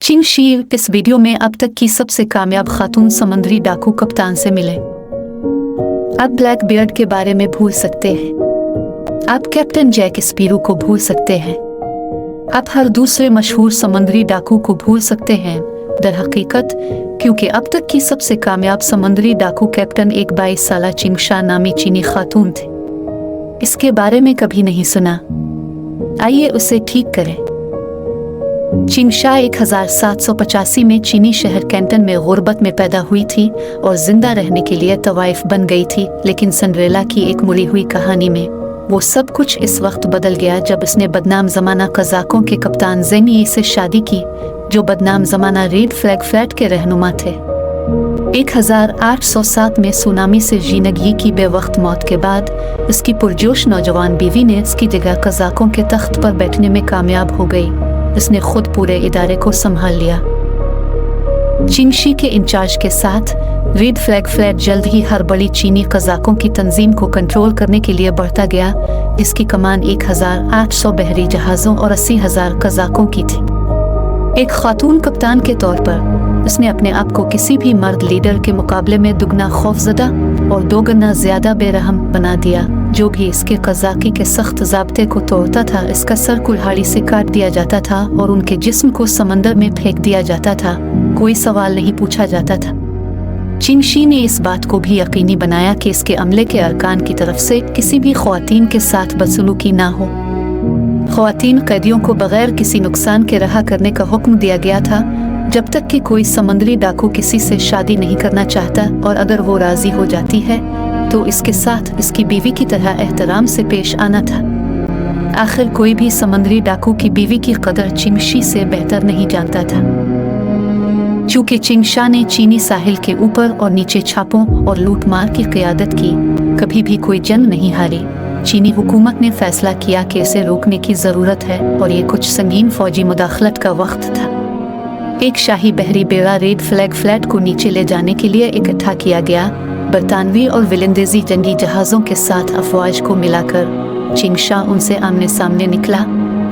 चिंग she इस video में अब तक की सबसे कामयाब खातून समुद्री डाकू कप्तान से मिले। आप ब्लैक बियर्ड के बारे में भूल सकते हैं, आप कैप्टन जैक स्पैरो को भूल सकते हैं, आप हर दूसरे मशहूर समुद्री डाकू को भूल सकते हैं। दरहकीकत क्योंकि अब तक की सबसे कामयाब समुद्री डाकू कैप्टन एक 22 साला चिंग शा नामी चीनी खातून थे। इसके बारे में कभी नहीं सुना, आइए उसे ठीक करें। चिंग शा 1785 में चीनी शहर कैंटन में गुर्बत में पैदा हुई थी और जिंदा रहने के लिए तवाइफ बन गई थी, लेकिन सिंड्रेला की एक मुड़ी हुई कहानी में वो सब कुछ इस वक्त बदल गया जब उसने बदनाम जमाना कज़ाकों के कप्तान ज़ेंग यी से शादी की, जो बदनाम जमाना रेड फ्लैग फ्लैट के रहनुमा थे। 1807 में सुनामी से जीनग यी की बेवक्त मौत के बाद उसकी पुरजोश नौजवान बीवी ने उसकी जगह कज़ाकों के तख्त पर बैठने में कामयाब हो गई। उसने खुद पूरे इदारे को संभाल लिया। चिंग शी के इंचार्ज के साथ रेड फ्लैग फ्लैट जल्द ही हर बड़ी चीनी कज़ाकों की तंजीम को कंट्रोल करने के लिए बढ़ता गया, जिसकी कमान 1800 बहरी जहाज़ों और 80,000 कज़ाकों की थी। एक खातून कप्तान के तौर पर उसने अपने आप को किसी भी मर्द लीडर के मुकाबले में दुगना खौफजदा और दोगुना ज्यादा बेरहम बना दिया। जो भी इसके कज़ाकी के सख्त ज़ाब्ते को तोड़ता था, इसका सर कुल्हाड़ी से काट दिया जाता था और उनके जिस्म को समंदर में फेंक दिया जाता था। कोई सवाल नहीं पूछा जाता था। चिंग शी ने इस बात को भी यकीनी बनाया कि इसके अमले के अरकान की तरफ से किसी भी ख्वातीन के साथ बदसलूकी ना हो। ख्वातीन कैदियों को बगैर किसी नुकसान के रहा करने का हुक्म दिया गया था, जब तक कि कोई समुद्री डाकू किसी से शादी नहीं करना चाहता, और अगर वो राजी हो जाती है तो इसके साथ इसकी बीवी की तरह एहतराम से पेश आना था। आखिर कोई भी समुद्री डाकू की बीवी की कदर चिंग शी से बेहतर नहीं जानता था। चूंकि चिंग शा ने चीनी साहिल के ऊपर और नीचे छापों और लूटमार की क़यादत की, कभी भी कोई जंग नहीं हारी, चीनी हुकूमत ने फैसला किया कि इसे रोकने की ज़रूरत है और ये कुछ संगीन फौजी मुदाखलत का वक्त था। एक शाही बहरी बेड़ा रेड फ्लैग फ्लैट को नीचे ले जाने के लिए इकट्ठा किया गया। बरतानवी और विलिंदेजी जंगी जहाज़ों के साथ अफवाज को मिलाकर चिंग शा उनसे आमने सामने निकला,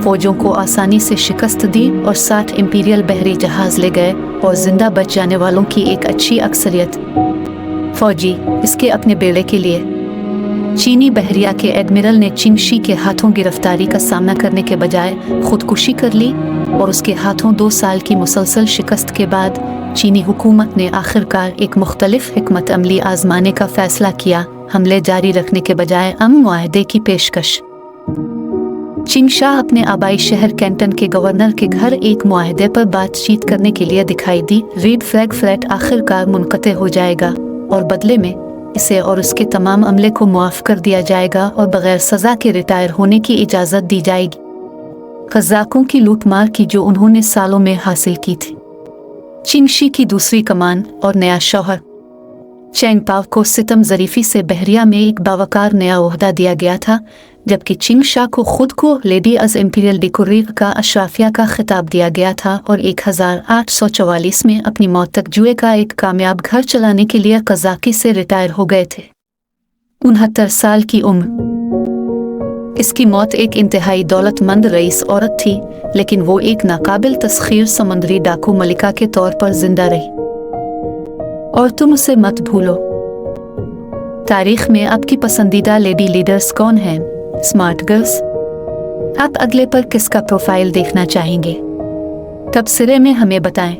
फौजों को आसानी से शिकस्त दी और 60 इंपीरियल बहरी जहाज़ ले गए और जिंदा बच जाने वालों की एक अच्छी अक्सरियत फौजी इसके अपने बेड़े के लिए। चीनी बहरिया के एडमिरल ने चिंग शी के हाथों गिरफ्तारी का सामना करने के बजाय खुदकुशी कर ली और उसके हाथों 2 साल की मुसलसल शिकस्त के बाद चीनी हुकूमत ने आखिरकार एक मुख्तलिफ हिकमत अमली आजमाने का फैसला किया, हमले जारी रखने के बजाय अमन मुआहदे की पेशकश। चिंग शा अपने आबाई शहर कैंटन के गवर्नर के घर एक मुआहदे पर बातचीत करने के लिए दिखाई दी। रेड फ्लैग फ्लैट आखिरकार मुनक़ते हो जाएगा और बदले में इसे और उसके तमाम अमले को मुआफ़ कर दिया जाएगा और बगैर सज़ा के रिटायर होने की इजाज़त दी जाएगी। कज़ाकों की लूटमार की जो उन्होंने सालों में हासिल की थी। चिंग शी की दूसरी कमान और नया शौहर चैंग पाव को सितम ज़रीफ़ी से बहरिया में एक बावकार नया ओहदा दिया गया था, जबकि चिंग शा को खुद को लेडी अज़ इम्पीरियल डिकोरेर का अशराफिया का खिताब दिया गया था और 1844 में अपनी मौत तक जुए का एक कामयाब घर चलाने के लिए कज़ाकी से रिटायर हो गए थे। 69 साल की उम्र। इसकी मौत एक इंतहाई दौलतमंद रईस औरत थी, लेकिन वो एक नाकाबिल तस्खीर समुद्री डाकू मलिका के तौर पर जिंदा रही। और तुम उसे मत भूलो। तारीख में आपकी पसंदीदा लेडी लीडर्स कौन हैं? Smart girls. आप अगले पर किसका प्रोफाइल देखना चाहेंगे? तबसरे में हमें बताएं।